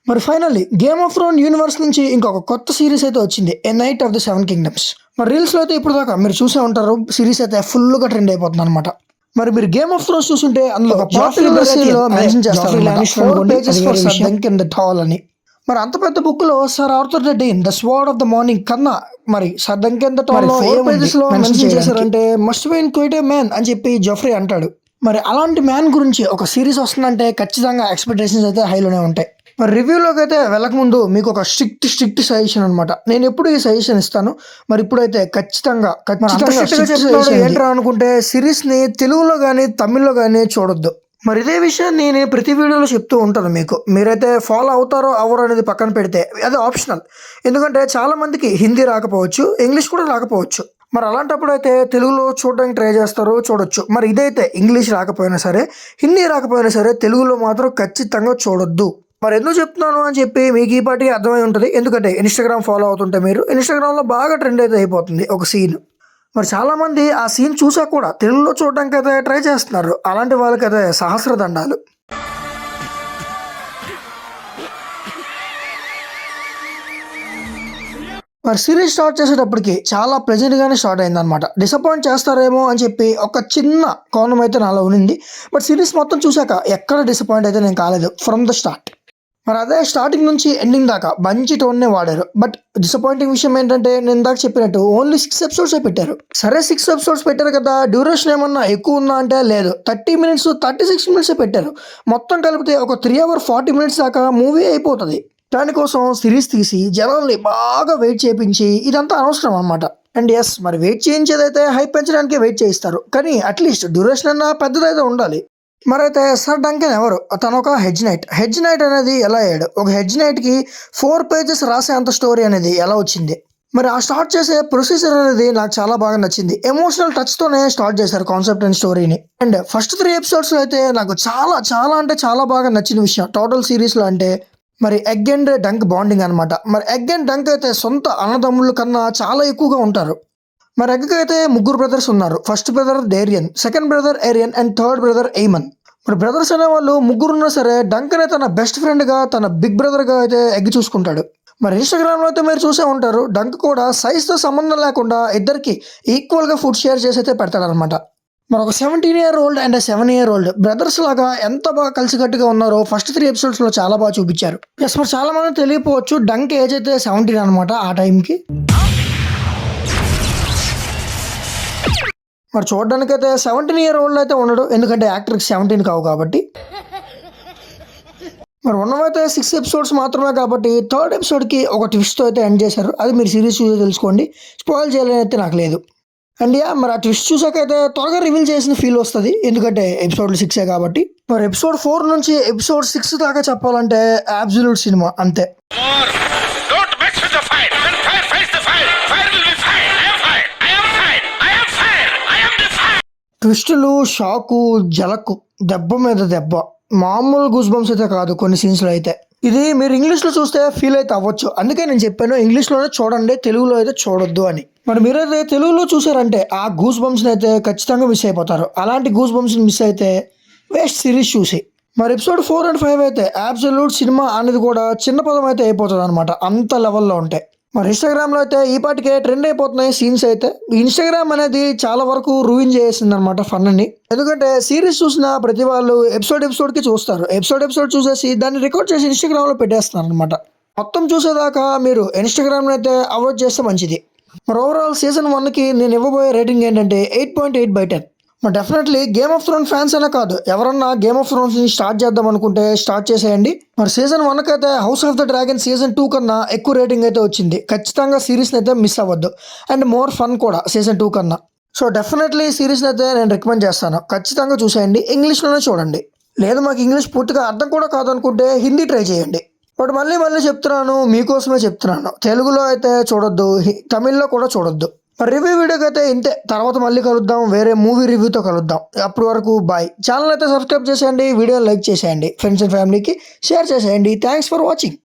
మరి finally game of throne universe నుంచి ఇంకొక కొత్త సిరీస్ అయితే వచ్చింది, a knight of the seven kingdoms. మరి రీల్స్లో అయితే ఇప్పుడు దాకా మీరు చూసే ఉంటారు, సిరీస్ అయితే ఫుల్గా ట్రెండ్ అయిపోతుంది అనమాట. మరి మీరు గేమ్ ఆఫ్ థ్రోన్స్ చూస్తుంటే అందులో మెన్షన్ చేస్తారు అని. మరి అంత పెద్ద బుక్ లో sir Arthur the Dayne the sword of the morning కన్నా మరి sir Duncan the tall mention చేశారంటే must be in quite a man అని చెప్పి జోఫ్రీ అంటాడు. మరి అలాంటి మ్యాన్ గురించి ఒక సిరీస్ వస్తుందంటే ఖచ్చితంగా ఎక్స్పెక్టేషన్స్ అయితే హైలోనే ఉంటాయి. మరి రివ్యూలోకి అయితే వెళ్ళకముందు మీకు ఒక స్ట్రిక్ట్ సజెషన్ అనమాట. నేను ఎప్పుడు ఈ సజెషన్ ఇస్తాను, మరి ఇప్పుడైతే ఖచ్చితంగా ఏంట్రా అనుకుంటే సిరీస్ని తెలుగులో కానీ తమిళ్లో కానీ చూడొద్దు. మరి ఇదే విషయాన్ని నేను ప్రతి వీడియోలో చెప్తూ ఉంటాను మీకు. మీరైతే ఫాలో అవుతారో అవరో అనేది పక్కన పెడితే అది ఆప్షనల్. ఎందుకంటే చాలా మందికి హిందీ రాకపోవచ్చు, ఇంగ్లీష్ కూడా రాకపోవచ్చు. మరి అలాంటప్పుడు అయితే తెలుగులో చూడడానికి ట్రై చేస్తారు, చూడొచ్చు. మరి ఇదైతే ఇంగ్లీష్ రాకపోయినా సరే, హిందీ రాకపోయినా సరే తెలుగులో మాత్రం ఖచ్చితంగా చూడొద్దు. మరి ఎందుకు చెప్తున్నాను అని చెప్పి మీకు ఈ పాటికి అర్థమై ఉంటుంది. ఎందుకంటే ఇన్స్టాగ్రామ్ ఫాలో అవుతుంటే మీరు ఇన్స్టాగ్రామ్లో బాగా ట్రెండ్ అయితే అయిపోతుంది ఒక సీన్. మరి చాలామంది ఆ సీన్ చూసా కూడా తెలుగులో చూడడానికి అయితే ట్రై చేస్తున్నారు. అలాంటి వాళ్ళకైతే సహస్ర దండాలు. మరి సిరీస్ స్టార్ట్ చేసేటప్పటికి చాలా ప్లెజెంట్గానే స్టార్ట్ అయిందనమాట. డిసప్పాయింట్ చేస్తారేమో అని చెప్పి ఒక చిన్న కోణం అయితే నాలో ఉంది. బట్ సిరీస్ మొత్తం చూసాక ఎక్కడ డిసప్పాయింట్ అయితే నేను కాలేదు ఫ్రమ్ ద స్టార్ట్. మరి అదే స్టార్టింగ్ నుంచి ఎండింగ్ దాకా మంచి టోన్నే వాడారు. బట్ డిసప్పాయింటింగ్ విషయం ఏంటంటే నేను ఇందాక చెప్పినట్టు ఓన్లీ 6 ఎపిసోడ్సే పెట్టారు. సరే 6 ఎపిసోడ్స్ పెట్టారు కదా, డ్యూరేషన్ ఏమన్నా ఎక్కువ ఉందా అంటే లేదు, 30 మినిట్స్ 36 మినిట్సే పెట్టారు. మొత్తం కలిపితే ఒక 3 hours 40 minutes దాకా మూవీ అయిపోతుంది. దానికోసం సిరీస్ తీసి జనాల్ని బాగా వెయిట్ చేయించి ఇదంతా అనవసరం అనమాట. అండ్ ఎస్, మరి వెయిట్ చేయించేదైతే హైప్ పెంచడానికి వెయిట్ చేయిస్తారు, కానీ అట్లీస్ట్ డ్యూరేషన్ అన్నా పెద్దదైతే ఉండాలి. మరైతే సర్ డంకెన్ ఎవరు? తను ఒక హెడ్జ్ నైట్ అనేది ఎలా అయ్యాడు? ఒక హెడ్జ్ నైట్కి 4 pages రాసే అంత స్టోరీ అనేది ఎలా వచ్చింది? మరి ఆ స్టార్ట్ చేసే ప్రొసీజర్ అనేది నాకు చాలా బాగా నచ్చింది. ఎమోషనల్ టచ్తోనే స్టార్ట్ చేశారు కాన్సెప్ట్ అండ్ స్టోరీని. అండ్ ఫస్ట్ 3 episodes అయితే నాకు చాలా అంటే చాలా బాగా నచ్చిన విషయం టోటల్ సిరీస్లో అంటే మరి ఎగ్ అండ్ డంక్ బాండింగ్ అనమాట. మరి ఎగ్ అండ్ డంక్ అయితే సొంత అన్నదమ్ముల కన్నా చాలా ఎక్కువగా ఉంటారు. మరి ఎగ్కి అయితే 3 brothers ఉన్నారు. First brother Daeron, second brother Aerion and third brother Aemon. మరి బ్రదర్స్ అనే వాళ్ళు 3 ఉన్నా సరే డంకనే తన బెస్ట్ ఫ్రెండ్గా, తన బిగ్ బ్రదర్గా అయితే ఎగ్ చూసుకుంటాడు. మరి ఇన్స్టాగ్రామ్లో అయితే మీరు చూసే ఉంటారు, డంక్ కూడా సైజ్తో సంబంధం లేకుండా ఇద్దరికి ఈక్వల్గా ఫుడ్ షేర్ చేసి అయితే పెడతాడనమాట. మరి ఒక 17-year-old అండ్ 7-year-old బ్రదర్స్ లాగా ఎంత బాగా కలిసికట్టుగా ఉన్నారో ఫస్ట్ 3 episodes చాలా బాగా చూపించారు. ఎస్, మరి చాలా మంది తెలియకపోవచ్చు, డంక్ ఏజ్ అయితే 17 అనమాట ఆ టైంకి. మరి చూడడానికి అయితే 17-year-old అయితే ఉండడు, ఎందుకంటే యాక్టర్కి 17 కావు కాబట్టి. మరి ఉన్నవైతే 6 episodes మాత్రమే కాబట్టి థర్డ్ ఎపిసోడ్కి ఒక ట్విస్ట్తో అయితే ఎండ్ చేశారు. అది మీరు సిరీస్ చూసి తెలుసుకోండి, స్పాయిల్ చేయాలని అయితే నాకు లేదు. అండ్ మరి ఆ ట్విస్ట్ చూసాకైతే త్వరగా రివీల్ చేసిన ఫీల్ వస్తుంది, ఎందుకంటే ఎపిసోడ్లు 6 కాబట్టి. మరి ఎపిసోడ్ 4 నుంచి ఎపిసోడ్ 6 దాకా చెప్పాలంటే అబ్సల్యూట్ సినిమా అంతే. ట్విస్టులు, షాకు, జలకు, దెబ్బ మీద దెబ్బ, మామూలు గూస్ బంప్స్ అయితే కాదు కొన్ని సీన్స్లో అయితే. ఇది మీరు ఇంగ్లీష్లో చూస్తే ఫీల్ అయితే అవ్వచ్చు, అందుకే నేను చెప్పాను ఇంగ్లీష్లోనే చూడండి, తెలుగులో అయితే చూడొద్దు అని. మరి మీరైతే తెలుగులో చూసారంటే ఆ గూస్ బంప్స్ని అయితే ఖచ్చితంగా మిస్ అయిపోతారు. అలాంటి గూస్ బంప్స్ని మిస్ అయితే వేస్ట్ సిరీస్ చూసి. మరి ఎపిసోడ్ 4 and 5 అయితే అబ్సల్యూట్ సినిమా అనేది కూడా చిన్న పదం అయితే అయిపోతుంది అనమాట, అంత లెవెల్లో ఉంటాయి. మరి ఇన్స్టాగ్రామ్లో అయితే ఈ పాటికే ట్రెండ్ అయిపోతున్నాయి సీన్స్ అయితే. ఇన్స్టాగ్రామ్ అనేది చాలా వరకు రూయిన్ చేసింది అనమాట ఫన్ అని. ఎందుకంటే సిరీస్ చూసిన ప్రతి వాళ్ళు ఎపిసోడ్కి చూస్తారు, ఎపిసోడ్ చూసేసి దాన్ని రికార్డ్ చేసి ఇన్స్టాగ్రామ్లో పెట్టేస్తున్నారు అనమాట. మొత్తం చూసేదాకా మీరు ఇన్స్టాగ్రామ్ని అయితే అవాయిడ్ చేస్తే మంచిది. మరి ఓవరాల్ సీజన్ 1కి నేను ఇవ్వబోయే రేటింగ్ ఏంటంటే 8.8/10. మరి definitely game of Thrones fans అనే కాదు, ఎవరన్నా గేమ్ ఆఫ్ థ్రోన్స్ని స్టార్ట్ చేద్దాం అనుకుంటే స్టార్ట్ చేసేయండి. మరి సీజన్ 1కి అయితే house of the dragon season 2 కన్నా ఎక్కువ రేటింగ్ అయితే వచ్చింది. ఖచ్చితంగా సిరీస్ని అయితే మిస్ అవ్వద్దు, అండ్ మోర్ ఫన్ కూడా సీజన్ 2 కన్నా. సో డెఫినెట్లీ సిరీస్ని అయితే నేను రికమెండ్ చేస్తాను, ఖచ్చితంగా చూసేయండి. ఇంగ్లీష్లోనే చూడండి, లేదు మాకు ఇంగ్లీష్ పూర్తిగా అర్థం కూడా కాదనుకుంటే హిందీ ట్రై చేయండి. బట్ మళ్ళీ చెప్తున్నాను, మీకోసమే చెప్తున్నాను, తెలుగులో అయితే చూడొద్దు, తమిళ్లో కూడా చూడొద్దు. మరి రివ్యూ వీడియోకి అయితే ఇంతే, తర్వాత మళ్ళీ కలుద్దాం, వేరే మూవీ రివ్యూతో కలుద్దాం. అప్పటి వరకు బాయ్. ఛానల్ అయితే సబ్స్క్రైబ్ చేసేయండి, వీడియోని లైక్ చేసేయండి, ఫ్రెండ్స్ అండ్ ఫ్యామిలీకి షేర్ చేసేయండి. Thanks for watching.